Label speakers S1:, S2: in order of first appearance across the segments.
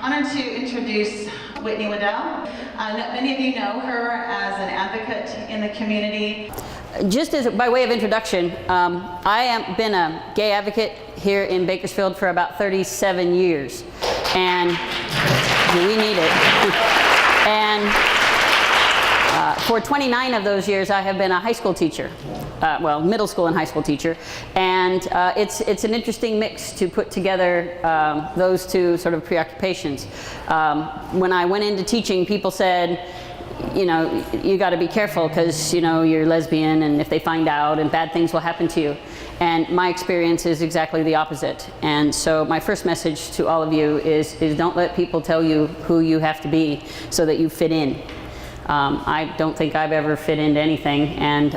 S1: honored to introduce Whitney Weddell. Many of you know her as an advocate in the community.
S2: Just as by way of introduction, I have been a gay advocate here in Bakersfield for about 37 years, and we need it. And for 29 of those years, I have been a high school teacher, well, middle school and high school teacher, and it's an interesting mix to put together those two sort of preoccupations. When I went into teaching, people said, you know, you got to be careful because, you know, you're lesbian and if they find out and bad things will happen to you. And my experience is exactly the opposite. And so my first message to all of you is don't let people tell you who you have to be so that you fit in. I don't think I've ever fit into anything, and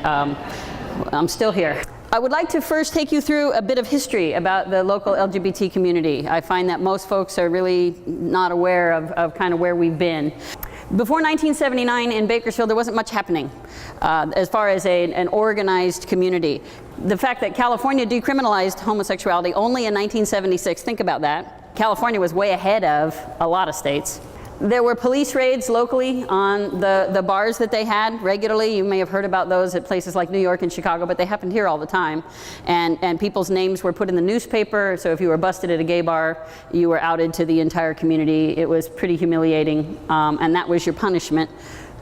S2: I'm still here. I would like to first take you through a bit of history about the local LGBT community. I find that most folks are really not aware of kind of where we've been. Before 1979 in Bakersfield, there wasn't much happening as far as an organized community. The fact that California decriminalized homosexuality only in 1976, think about that. California was way ahead of a lot of states. There were police raids locally on the bars that they had regularly. You may have heard about those at places like New York and Chicago, but they happened here all the time. And people's names were put in the newspaper, so if you were busted at a gay bar, you were outed to the entire community. It was pretty humiliating, and that was your punishment.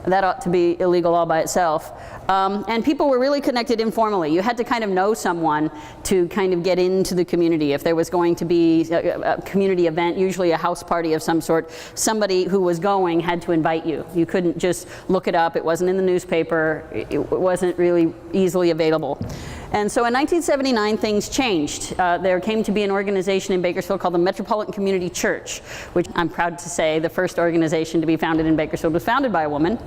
S2: That ought to be illegal all by itself. And people were really connected informally. You had to kind of know someone to kind of get into the community. If there was going to be a community event, usually a house party of some sort, somebody who was going had to invite you. You couldn't just look it up. It wasn't in the newspaper. It wasn't really easily available. And so in 1979, things changed. There came to be an organization in Bakersfield called the Metropolitan Community Church, which I'm proud to say the first organization to be founded in Bakersfield was founded by a woman,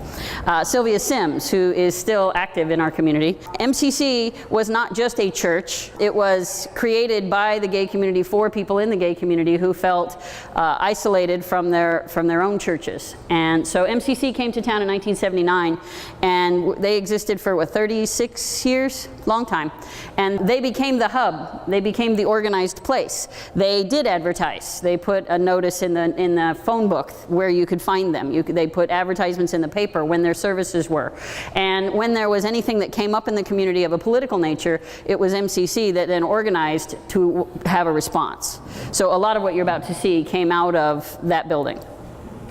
S2: Sylvia Sims, who is still active in our community. MCC was not just a church. It was created by the gay community for people in the gay community who felt isolated from their own churches. And so MCC came to town in 1979, and they existed for, what, 36 years? Long time. And they became the hub. They became the organized place. They did advertise. They put a notice in the phone book where you could find them. They put advertisements in the paper when their services were. And when there was anything that came up in the community of a political nature, it was MCC that then organized to have a response. So a lot of what you're about to see came out of that building.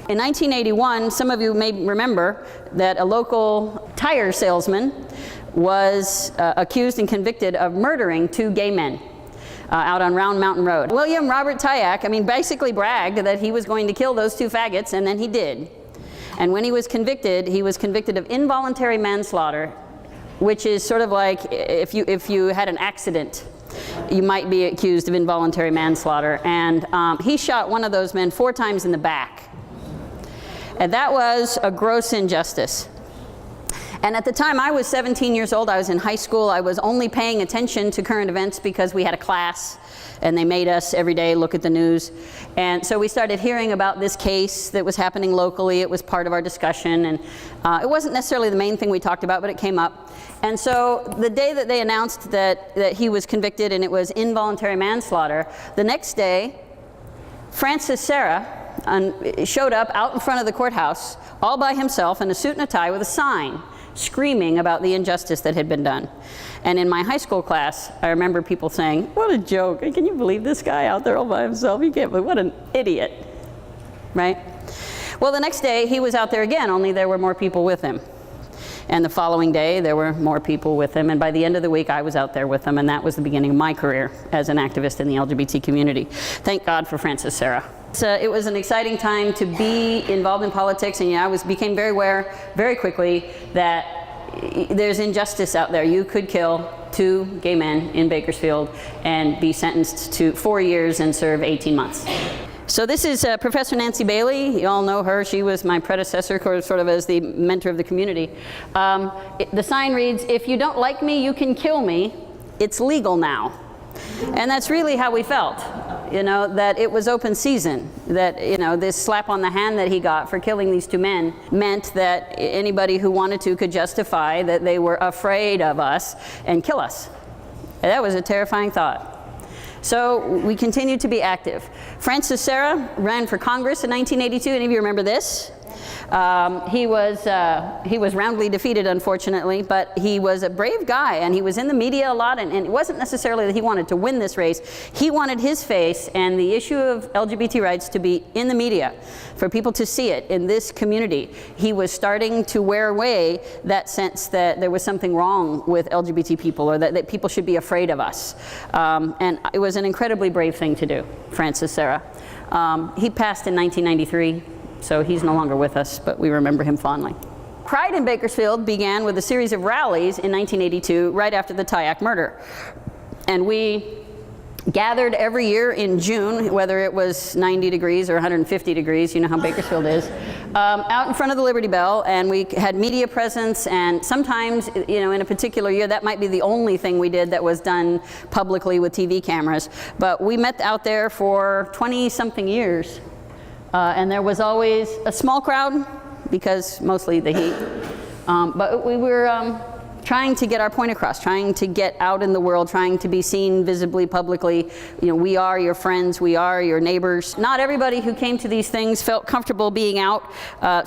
S2: In 1981, some of you may remember that a local tire salesman was accused and convicted of murdering 2 gay men out on Round Mountain Road. William Robert Tyak, basically bragged that he was going to kill those 2 faggots, and then he did. And when he was convicted of involuntary manslaughter, which is sort of like if you had an accident, you might be accused of involuntary manslaughter. And he shot one of those men 4 times in the back. And that was a gross injustice. And at the time I was 17 years old, I was in high school. I was only paying attention to current events because we had a class and they made us every day look at the news. And so we started hearing about this case that was happening locally. It was part of our discussion, and it wasn't necessarily the main thing we talked about, but it came up. And so the day that they announced that he was convicted and it was involuntary manslaughter, the next day, Francis Serra showed up out in front of the courthouse all by himself in a suit and a tie with a sign screaming about the injustice that had been done. And in my high school class, I remember people saying, "What a joke, can you believe this guy out there all by himself? You can't believe, what an idiot," right? Well, the next day he was out there again, only there were more people with him. And the following day there were more people with him, and by the end of the week I was out there with him, and that was the beginning of my career as an activist in the LGBT community. Thank God for Francis Serra. So it was an exciting time to be involved in politics, and I became very aware very quickly that there's injustice out there. You could kill 2 gay men in Bakersfield and be sentenced to 4 years and serve 18 months. So this is Professor Nancy Bailey. You all know her. She was my predecessor, sort of as the mentor of the community. The sign reads, "If you don't like me, you can kill me. It's legal now." And that's really how we felt, that it was open season, that, this slap on the hand that he got for killing these 2 men meant that anybody who wanted to could justify that they were afraid of us and kill us. And that was a terrifying thought. So we continued to be active. Francis Serra ran for Congress in 1982. Any of you remember this? He was roundly defeated, unfortunately, but he was a brave guy, and he was in the media a lot, and it wasn't necessarily that he wanted to win this race. He wanted his face and the issue of LGBT rights to be in the media, for people to see it in this community. He was starting to wear away that sense that there was something wrong with LGBT people, or that people should be afraid of us. And it was an incredibly brave thing to do, Francis Serra. He passed in 1993. So he's no longer with us, but we remember him fondly. Pride in Bakersfield began with a series of rallies in 1982, right after the Tyack murder. And we gathered every year in June, whether it was 90 degrees or 150 degrees, you know how Bakersfield is, out in front of the Liberty Bell, and we had media presence, and sometimes, you know, in a particular year, that might be the only thing we did that was done publicly with TV cameras. But we met out there for 20-something years. And there was always a small crowd, because mostly the heat. But we were trying to get our point across, trying to get out in the world, trying to be seen visibly, publicly. You know, we are your friends, we are your neighbors. Not everybody who came to these things felt comfortable being out.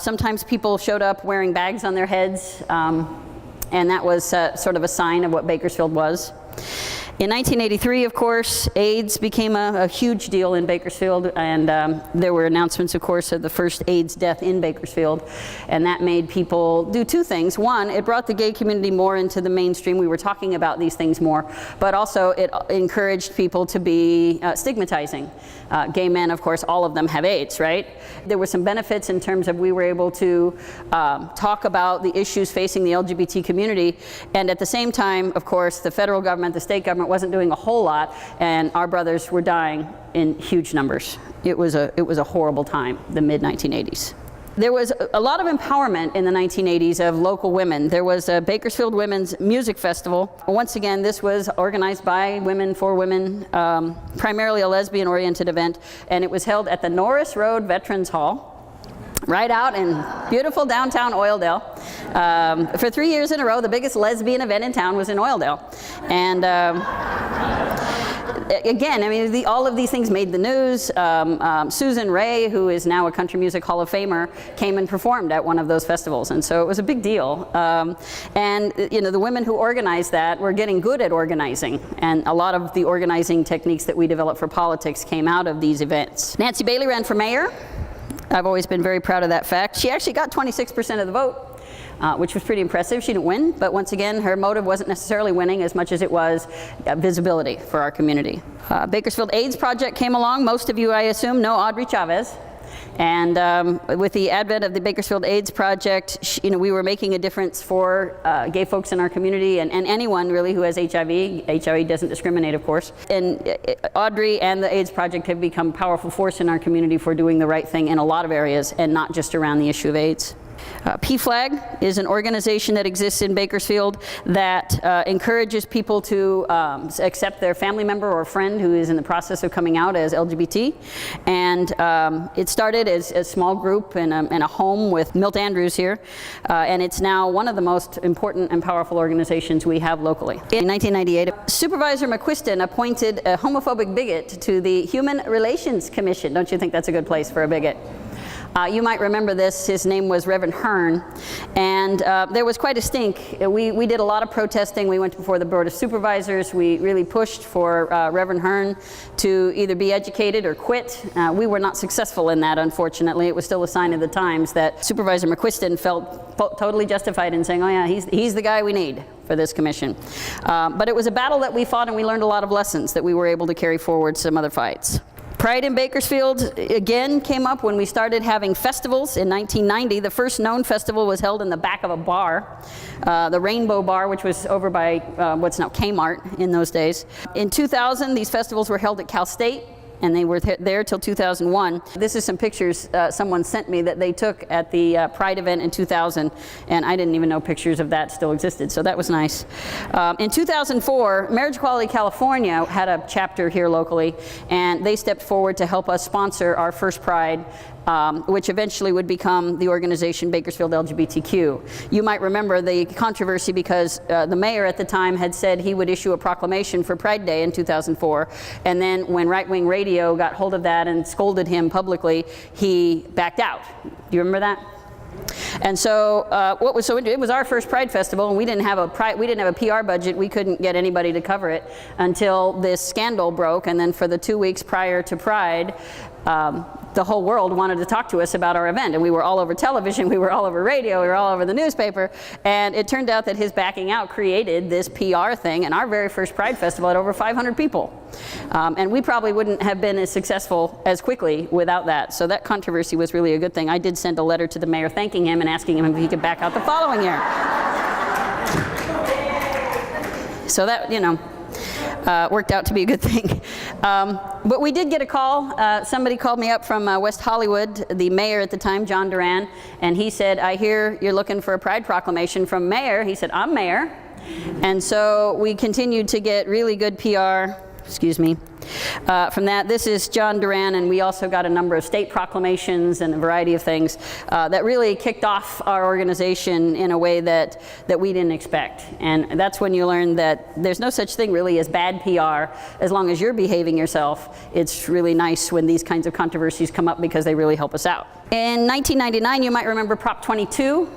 S2: Sometimes people showed up wearing bags on their heads, and that was sort of a sign of what Bakersfield was. In 1983, of course, AIDS became a huge deal in Bakersfield, and there were announcements, of course, of the first AIDS death in Bakersfield, and that made people do two things. One, it brought the gay community more into the mainstream. We were talking about these things more, but also it encouraged people to be stigmatizing. Gay men, of course, all of them have AIDS, right? There were some benefits in terms of we were able to talk about the issues facing the LGBT community, and at the same time, of course, the federal government, the state government wasn't doing a whole lot, and our brothers were dying in huge numbers. It was a horrible time, the mid-1980s. There was a lot of empowerment in the 1980s of local women. There was a Bakersfield Women's Music Festival. Once again, this was organized by women for women, primarily a lesbian-oriented event, and it was held at the Norris Road Veterans Hall, right out in beautiful downtown Oildale. For 3 years in a row, the biggest lesbian event in town was in Oildale. And again, I mean, all of these things made the news. Susan Ray, who is now a Country Music Hall of Famer, came and performed at one of those festivals, and so it was a big deal. And you know, the women who organized that were getting good at organizing, and a lot of the organizing techniques that we developed for politics came out of these events. Nancy Bailey ran for mayor. I've always been very proud of that fact. She actually got 26% of the vote, which was pretty impressive. She didn't win, but once again, her motive wasn't necessarily winning as much as it was visibility for our community. Bakersfield AIDS Project came along. Most of you, I assume, know Audrey Chavez. And with the advent of the Bakersfield AIDS Project, you know, we were making a difference for gay folks in our community, and anyone really who has HIV. HIV doesn't discriminate, of course. And Audrey and the AIDS Project have become a powerful force in our community for doing the right thing in a lot of areas, and not just around the issue of AIDS. PFLAG is an organization that exists in Bakersfield that encourages people to accept their family member or friend who is in the process of coming out as LGBT. And it started as a small group in a home with Milt Andrews here, and it's now one of the most important and powerful organizations we have locally. In 1998, Supervisor McQuiston appointed a homophobic bigot to the Human Relations Commission. Don't you think that's a good place for a bigot? You might remember this. His name was Reverend Kern, and there was quite a stink. We did a lot of protesting. We went before the Board of Supervisors. We really pushed for Reverend Kern to either be educated or quit. We were not successful in that, unfortunately. It was still a sign of the times that Supervisor McQuiston felt totally justified in saying, oh yeah, he's the guy we need for this commission. But it was a battle that we fought, and we learned a lot of lessons that we were able to carry forward some other fights. Pride in Bakersfield, again, came up when we started having festivals in 1990. The first known festival was held in the back of a bar, the Rainbow Bar, which was over by what's now Kmart in those days. In 2000, these festivals were held at Cal State. and they were there till 2001. This is some pictures someone sent me that they took at the Pride event in 2000, and I didn't even know pictures of that still existed, so that was nice. In 2004, Marriage Equality California had a chapter here locally, and they stepped forward to help us sponsor our first Pride, which eventually would become the organization Bakersfield LGBTQ. You might remember the controversy because the mayor at the time had said he would issue a proclamation for Pride Day in 2004, and then when right-wing radio got hold of that and scolded him publicly, he backed out. Do you remember that? And so it was our first Pride Festival, and we didn't have a PR budget. We couldn't get anybody to cover it until this scandal broke, and then for the 2 weeks prior to Pride, the whole world wanted to talk to us about our event, and we were all over television, we were all over radio, we were all over the newspaper, and it turned out that his backing out created this PR thing, and our very first Pride Festival had over 500 people. And we probably wouldn't have been as successful as quickly without that, so that controversy was really a good thing. I did send a letter to the mayor thanking him and asking him if he could back out the following year. So that, you know, worked out to be a good thing. But we did get a call. Somebody called me up from West Hollywood, the mayor at the time, John Duran, and he said, I hear you're looking for a Pride proclamation from mayor. He said, I'm mayor. And so we continued to get really good PR, from that. This is John Duran, and we also got a number of state proclamations and a variety of things that really kicked off our organization in a way that we didn't expect. And that's when you learn that there's no such thing really as bad PR as long as you're behaving yourself. It's really nice when these kinds of controversies come up because they really help us out. In 1999, you might remember Prop 22.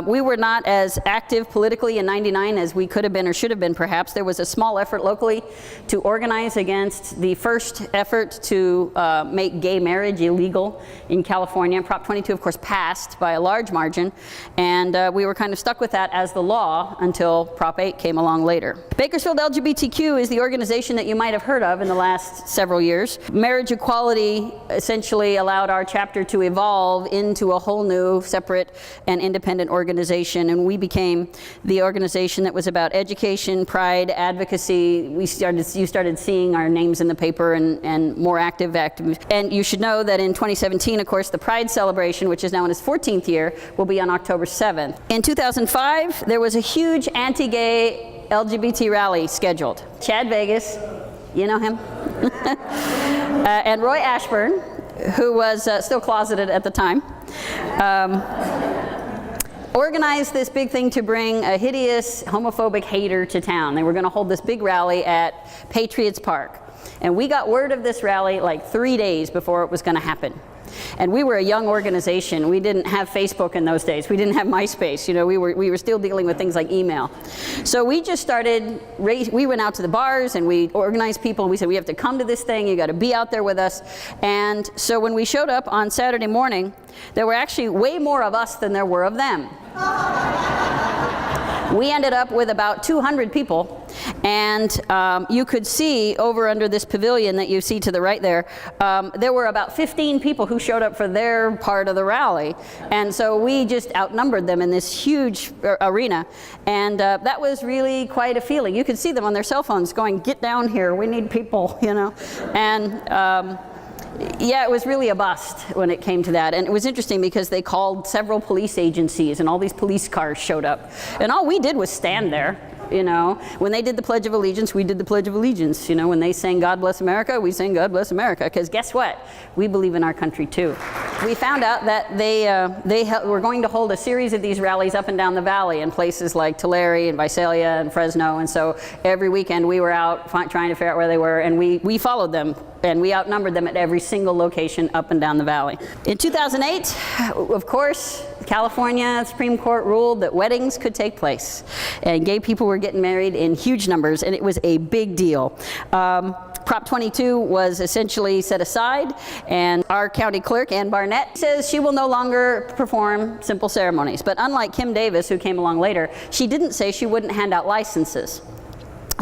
S2: We were not as active politically in '99 as we could have been or should have been, perhaps. There was a small effort locally to organize against the first effort to make gay marriage illegal in California. Prop 22, of course, passed by a large margin, and we were kind of stuck with that as the law until Prop 8 came along later. Bakersfield LGBTQ is the organization that you might have heard of in the last several years. Marriage equality essentially allowed our chapter to evolve into a whole new, separate, and independent organization, and we became the organization that was about education, pride, advocacy. You started seeing our names in the paper and more active. And you should know that in 2017, of course, the Pride celebration, which is now in its 14th year, will be on October 7th. In 2005, there was a huge anti-gay LGBT rally scheduled. Chad Vegas, you know him, and Roy Ashburn, who was still closeted at the time, organized this big thing to bring a hideous homophobic hater to town. They were going to hold this big rally at Patriots Park. And we got word of this rally like 3 days before it was going to happen. And we were a young organization. We didn't have Facebook in those days. We didn't have MySpace. You know, we were still dealing with things like email. So we just started, we went out to the bars and we organized people. And we said, we have to come to this thing. You got to be out there with us. And so when we showed up on Saturday morning, there were actually way more of us than there were of them. We ended up with about 200 people, and you could see over under this pavilion that you see to the right there, there were about 15 people who showed up for their part of the rally, and so we just outnumbered them in this huge arena, and that was really quite a feeling. You could see them on their cell phones going, get down here, we need people, you know, and yeah, it was really a bust when it came to that. And it was interesting because they called several police agencies and all these police cars showed up. And all we did was stand there, you know. When they did the Pledge of Allegiance, we did the Pledge of Allegiance. You know, when they sang God Bless America, we sang God Bless America. Because guess what? We believe in our country too. We found out that they were going to hold a series of these rallies up and down the valley in places like Tulare and Visalia and Fresno. And so every weekend we were out trying to figure out where they were, and we followed them. And we outnumbered them at every single location up and down the valley. In 2008, of course, California Supreme Court ruled that weddings could take place. And gay people were getting married in huge numbers, and it was a big deal. Prop 22 was essentially set aside, and our county clerk, Ann Barnett, says she will no longer perform simple ceremonies. But unlike Kim Davis, who came along later, she didn't say she wouldn't hand out licenses.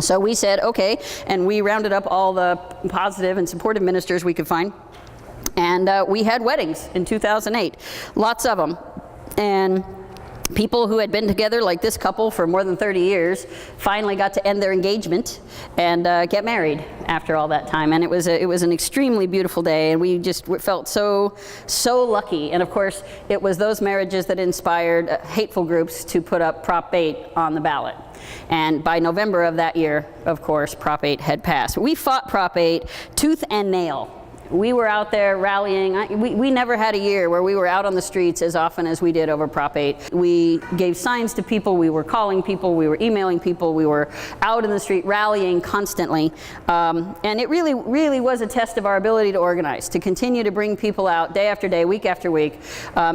S2: So we said, okay, and we rounded up all the positive and supportive ministers we could find. And we had weddings in 2008, lots of them. And People who had been together, like this couple, for more than 30 years, finally got to end their engagement and get married after all that time. And it was an extremely beautiful day, and we just felt so lucky. And of course, it was those marriages that inspired hateful groups to put up Prop 8 on the ballot. And by November of that year, of course, Prop 8 had passed. We fought Prop 8 tooth and nail. We were out there rallying. We never had a year where we were out on the streets as often as we did over Prop 8. We gave signs to people, we were calling people, we were emailing people, we were out in the street rallying constantly. And it really was a test of our ability to organize, to continue to bring people out day after day, week after week,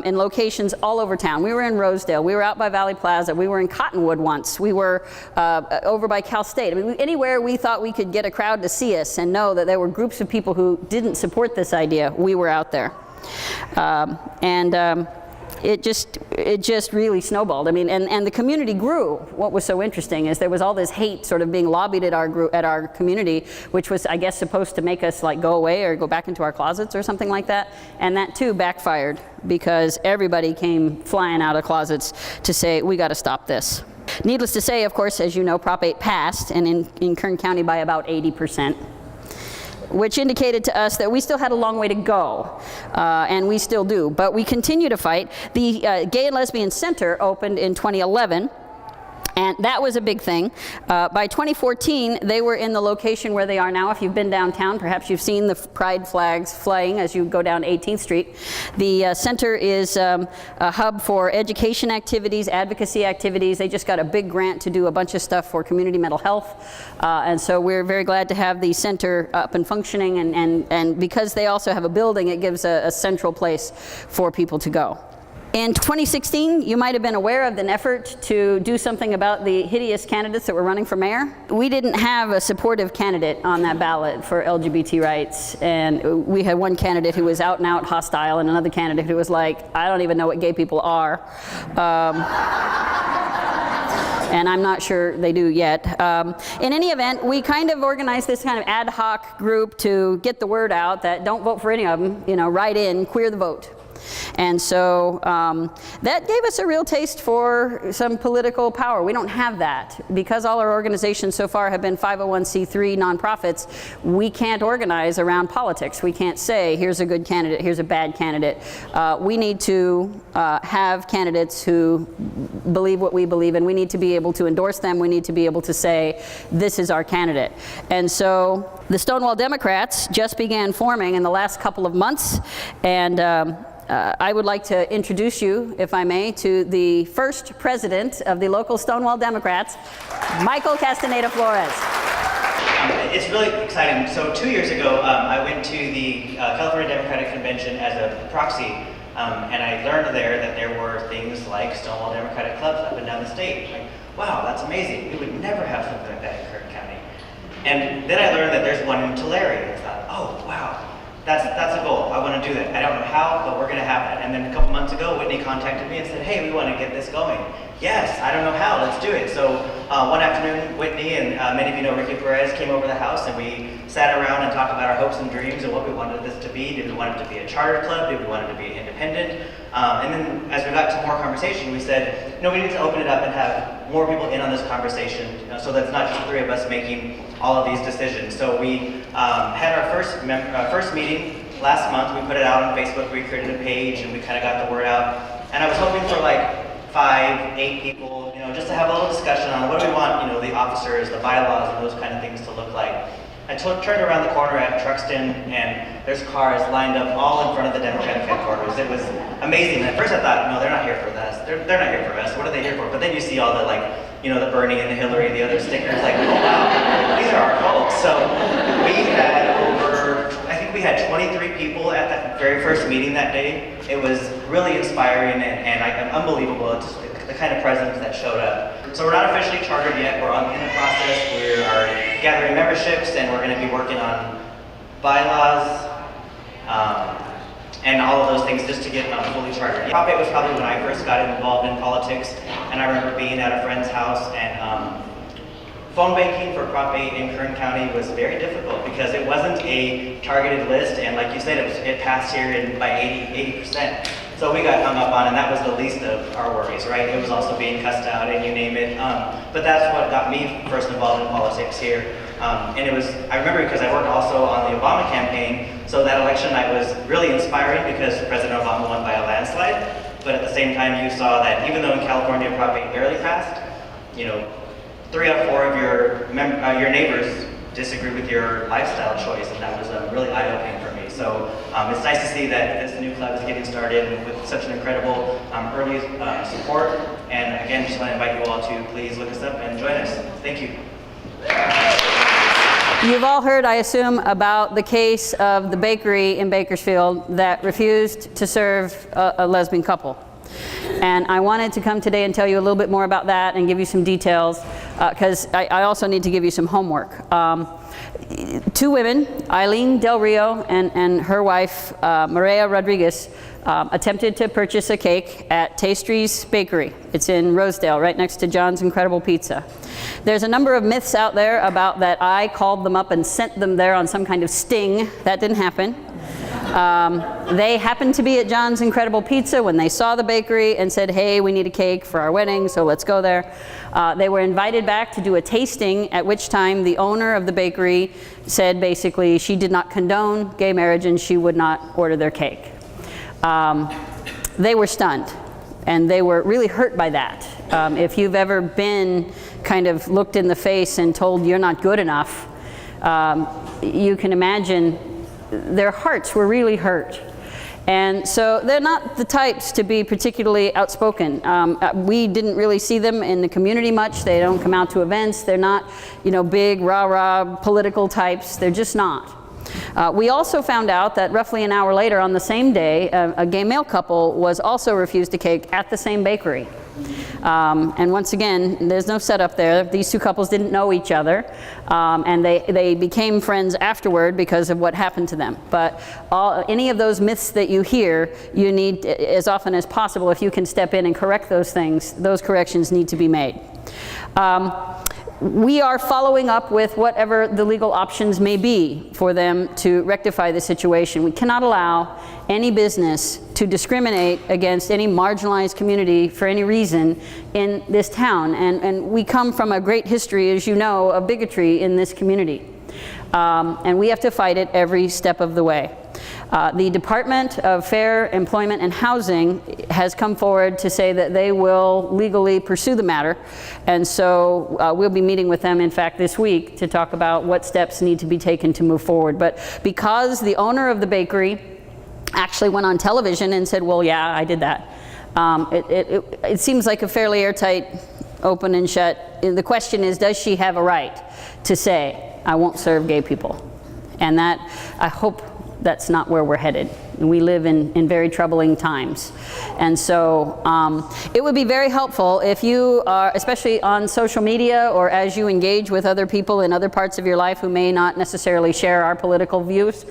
S2: in locations all over town. We were in Rosedale, we were out by Valley Plaza, we were in Cottonwood once, we were over by Cal State. I mean, anywhere we thought we could get a crowd to see us and know that there were groups of people who didn't support this idea, we were out there. It just really snowballed. I mean, and the community grew. What was so interesting is there was all this hate sort of being lobbied at our community, which was, I guess, supposed to make us like go away or go back into our closets or something like that. And that too backfired, because everybody came flying out of closets to say, we got to stop this. Needless to say, of course, as you know, Prop 8 passed, and in Kern County by about 80%. Which indicated to us that we still had a long way to go, and we still do, but we continue to fight. The Gay and Lesbian Center opened in 2011, and that was a big thing. By 2014, they were in the location where they are now. If you've been downtown, perhaps you've seen the pride flags flying as you go down 18th Street. The center is a hub for education activities, advocacy activities. They just got a big grant to do a bunch of stuff for community mental health. And so we're very glad to have the center up and functioning. And because they also have a building, it gives a central place for people to go. In 2016, you might have been aware of an effort to do something about the hideous candidates that were running for mayor. We didn't have a supportive candidate on that ballot for LGBT rights, and we had one candidate who was out and out hostile, and another candidate who was like, I don't even know what gay people are. And I'm not sure they do yet. In any event, we kind of organized this kind of ad hoc group to get the word out that don't vote for any of them, write in, queer the vote. And so that gave us a real taste for some political power. We don't have that. Because all our organizations so far have been 501c3 nonprofits, we can't organize around politics. We can't say, here's a good candidate, here's a bad candidate. We need to have candidates who believe what we believe, and we need to be able to endorse them. We need to be able to say, this is our candidate. And so the Stonewall Democrats just began forming in the last couple of months, and I would like to introduce you, if I may, to the first president of the local Stonewall Democrats, Michael Castaneda Flores.
S3: It's really exciting. So 2 years ago, I went to the California Democratic Convention as a proxy, and I learned there that there were things like Stonewall Democratic clubs up and down the state. Like, wow, that's amazing. We would never have something like that in Kern County. And then I learned that there's one in Tulare. I thought, oh, wow. That's a goal. I want to do that. I don't know how, but we're going to have that. And then a couple months ago, Whitney contacted me and said, hey, we want to get this going. Yes, I don't know how, let's do it. So one afternoon, Whitney and many of you know Ricky Perez came over to the house, and we sat around and talked about our hopes and dreams and what we wanted this to be. Did we want it to be a charter club? Did we want it to be independent? And then as we got to more conversation, we said, we need to open it up and have more people in on this conversation, so that's not just the three of us making all of these decisions. So we had our first meeting last month. We put it out on Facebook. We created a page, and we kind of got the word out. And I was hoping for like 5, 8 people, just to have a little discussion on what do we want, the officers, the bylaws, and those kind of things to look like. I turned around the corner at Truxton, and there's cars lined up all in front of the Democratic headquarters. It was amazing. At first I thought, no, they're not here for us. They're not here for us. What are they here for? But then you see all the the Bernie and the Hillary, the other stickers, like, oh wow, these are our folks. So we had I think we had 23 people at that very first meeting that day. It was really inspiring and unbelievable. It's just the kind of presence that showed up. So we're not officially chartered yet. We're in the process. We are gathering memberships, and we're going to be working on bylaws and all of those things just to get fully chartered. Prop 8 was probably when I first got involved in politics, and I remember being at a friend's house, and phone banking for Prop 8 in Kern County was very difficult because it wasn't a targeted list, and like you said, it passed here by 80%. So we got hung up on, and that was the least of our worries, right? It was also being cussed out and you name it. But that's what got me first involved in politics here. And it was, I remember because I worked also on the Obama campaign, so that election night was really inspiring because President Obama won by a landslide. But at the same time, you saw that even though in California probably barely passed, 3 out of 4 of your neighbors disagree with your lifestyle choice, and that was really eye-opening for me. So it's nice to see that this new club is getting started with such an incredible early support. And again, just want to invite you all to please look us up and join us. Thank you.
S2: You've all heard, I assume, about the case of the bakery in Bakersfield that refused to serve a lesbian couple. And I wanted to come today and tell you a little bit more about that and give you some details, because I also need to give you some homework. 2 women, Eileen Del Rio and her wife, Maria Rodriguez, attempted to purchase a cake at Tastry's Bakery. It's in Rosedale, right next to John's Incredible Pizza. There's a number of myths out there about that I called them up and sent them there on some kind of sting. That didn't happen. They happened to be at John's Incredible Pizza when they saw the bakery and said, hey, we need a cake for our wedding, so let's go there. They were invited back to do a tasting, at which time the owner of the bakery said basically she did not condone gay marriage and she would not order their cake. They were stunned, and they were really hurt by that. If you've ever been kind of looked in the face and told you're not good enough, you can imagine their hearts were really hurt. And so they're not the types to be particularly outspoken. We didn't really see them in the community much. They don't come out to events. They're not, big rah-rah political types. They're just not. We also found out that roughly an hour later on the same day, a gay male couple was also refused a cake at the same bakery. And once again, there's no setup there. These 2 couples didn't know each other, and they became friends afterward because of what happened to them. But any of those myths that you hear, you need, as often as possible, if you can step in and correct those things, those corrections need to be made. We are following up with whatever the legal options may be for them to rectify the situation. We cannot allow any business to discriminate against any marginalized community for any reason in this town. And we come from a great history, as you know, of bigotry in this community. And we have to fight it every step of the way. The Department of Fair Employment and Housing has come forward to say that they will legally pursue the matter. And so we'll be meeting with them, in fact, this week to talk about what steps need to be taken to move forward. But because the owner of the bakery actually went on television and said, well, yeah, I did that, it seems like a fairly airtight, open and shut. The question is, does she have a right to say, I won't serve gay people? And that, I hope that's not where we're headed. We live in very troubling times. And so it would be very helpful if you are, especially on social media or as you engage with other people in other parts of your life who may not necessarily share our political views,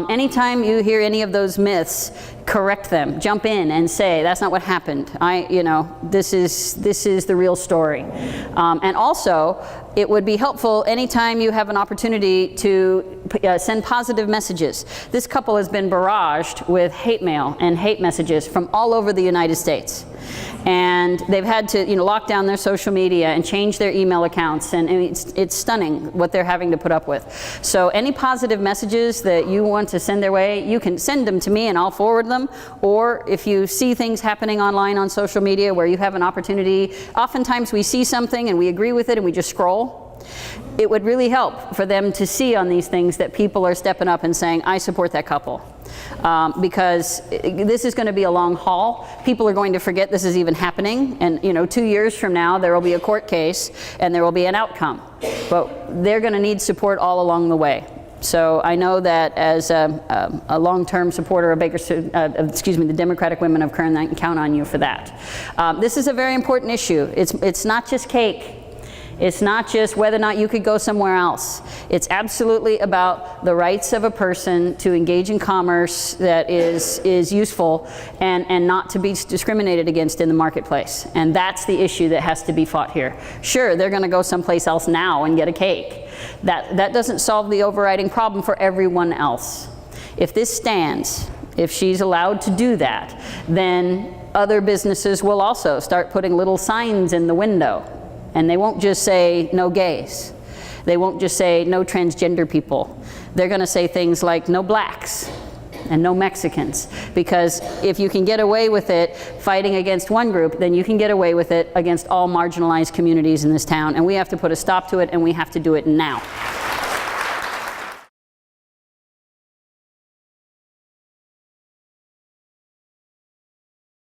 S2: anytime you hear any of those myths, correct them, jump in and say, that's not what happened. This is the real story. And also, it would be helpful anytime you have an opportunity to send positive messages. This couple has been barraged with hate mail and hate messages from all over the United States. And they've had to lock down their social media and change their email accounts, and it's stunning what they're having to put up with. So any positive messages that you want to send their way, you can send them to me and I'll forward them. Or if you see things happening online on social media where you have an opportunity, oftentimes we see something and we agree with it and we just scroll. It would really help for them to see on these things that people are stepping up and saying, I support that couple. Because this is going to be a long haul. People are going to forget this is even happening. And 2 years from now, there will be a court case and there will be an outcome. But they're going to need support all along the way. So I know that as a long-term supporter of the Democratic Women of Kern, I can count on you for that. This is a very important issue. It's not just cake. It's not just whether or not you could go somewhere else. It's absolutely about the rights of a person to engage in commerce that is useful and not to be discriminated against in the marketplace. And that's the issue that has to be fought here. Sure, they're going to go someplace else now and get a cake. That doesn't solve the overriding problem for everyone else. If this stands, if she's allowed to do that, then other businesses will also start putting little signs in the window. And they won't just say no gays. They won't just say no transgender people. They're going to say things like no blacks and no Mexicans. Because if you can get away with it fighting against one group, then you can get away with it against all marginalized communities in this town. And we have to put a stop to it, and we have to do it now.